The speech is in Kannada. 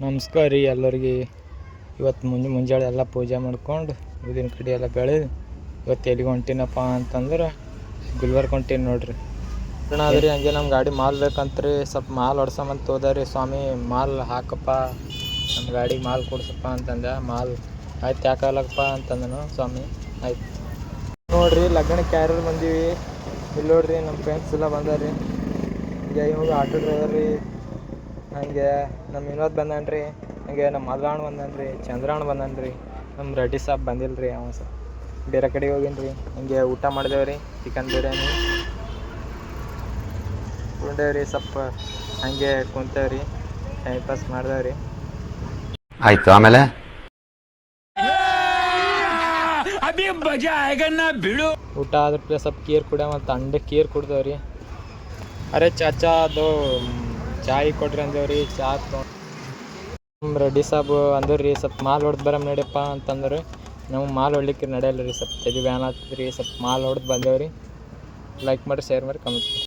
ನಮಸ್ಕಾರ ರೀ ಎಲ್ಲರಿಗೆ. ಇವತ್ತು ಮುಂಜಾನೆ ಎಲ್ಲ ಪೂಜೆ ಮಾಡ್ಕೊಂಡು ಊದಿನ ಕಡೆ ಎಲ್ಲ ಬೆಳೆದು ಇವತ್ತು ಎಲ್ಲಿಗೆ ಹೊಂಟಿನಪ್ಪ ಅಂತಂದ್ರೆ ಗುಲ್ಬರ್ಗ ಹೊಂಟೀನಿ ನೋಡ್ರಿ. ಆದ್ರಿ ಹಂಗೆ ನಮ್ಮ ಗಾಡಿ ಮಾಲ್ ಬೇಕಂತ್ರಿ, ಸ್ವಲ್ಪ ಮಾಲ್ ಹೊಡ್ಸಮಂತ ಹೋದ್ರಿ. ಸ್ವಾಮಿ ಮಾಲ್ ಹಾಕಪ್ಪ, ನಮ್ಮ ಗಾಡಿಗೆ ಮಾಲ್ ಕೊಡ್ಸಪ್ಪ ಅಂತಂದ. ಮಾಲ್ ಆಯ್ತು ಯಾಕಾಗಲ್ಲಪ್ಪ ಅಂತಂದನು ಸ್ವಾಮಿ. ಆಯ್ತು ನೋಡ್ರಿ ಲಗ್ನಕ್ಕೆ ಯಾರು ಬಂದೀವಿ ಇಲ್ಲಿ ನೋಡ್ರಿ. ನಮ್ಮ ಫ್ರೆಂಡ್ಸ್ ಎಲ್ಲ ಬಂದಾರ್ರಿ. ಹಂಗೆ ಇವಾಗ ಆಟೋ ಡ್ರೈವರ್ ರೀ, ಹಂಗೆ ನಮ್ಮ ವಿನೋದ್ ಬಂದನ್ರಿ, ಹಂಗೆ ನಮ್ಮ ಮಲ್ಲಾಣ್ ಬಂದನ್ರಿ, ಚಂದ್ರಾಣ್ ಬಂದನ್ರಿ. ನಮ್ಮ ರೆಡ್ಡಿ ಸಾಬ್ ಬಂದಿಲ್ಲ ರೀ, ಅವ ಸ್ವಲ್ಪ ಬೇರೆ ಕಡೆಗೆ ಹೋಗಿನ್ರಿ. ಹಂಗೆ ಊಟ ಮಾಡಿದೇವ್ರಿ, ಚಿಕನ್ ಬಿರಿಯಾನಿ ಉಂಡೇವ್ರಿ. ಸ್ವಲ್ಪ ಹಂಗೆ ಕುಂತೇವ್ರಿ, ಟೈಮ್ ಪಾಸ್ ಮಾಡ್ದೇವ್ರಿ. ಆಯ್ತು ಆಮೇಲೆ ಊಟ ಆದ್ರೆ ಸ್ವಲ್ಪ ಕೀರ್ ಕುಡಿಯ ಮತ್ತು ಅಂಡೆ ಕೀರ್ ಕುಡ್ದೇವ್ರಿ. ಅರೆ ಚಾಚಾ ಅದು ಚಾಯ್ ಕೊಡ್ರಿ ಅಂದೇವ್ರಿ. ಚಾ ನಮ್ಮ ರೆಡ್ಡಿ ಸಾಬ್ ಅಂದ್ರಿ ಸ್ವಲ್ಪ ಮಾಲ್ ಹೊಡೆದು ಬರಮ್ ನಡಿಯಪ್ಪ ಅಂತಂದ್ರೆ ನಮ್ಗೆ ಮಾಲ್ ಹೊಡ್ಲಿಕ್ಕೆ ನಡೆಯಲ್ಲ ರೀ. ಸ್ವಲ್ಪ ತಲೆ ಬ್ಯಾನ್ ಆಗ್ತದ್ರಿ. ಸ್ವಲ್ಪ ಮಾಲ್ ಹೊಡೆದು ಬಂದೇವ್ರಿ. ಲೈಕ್ ಮಾಡಿ, ಶೇರ್ ಮಾಡಿ, ಕಮೆಂಟ್ ಮಾಡಿ.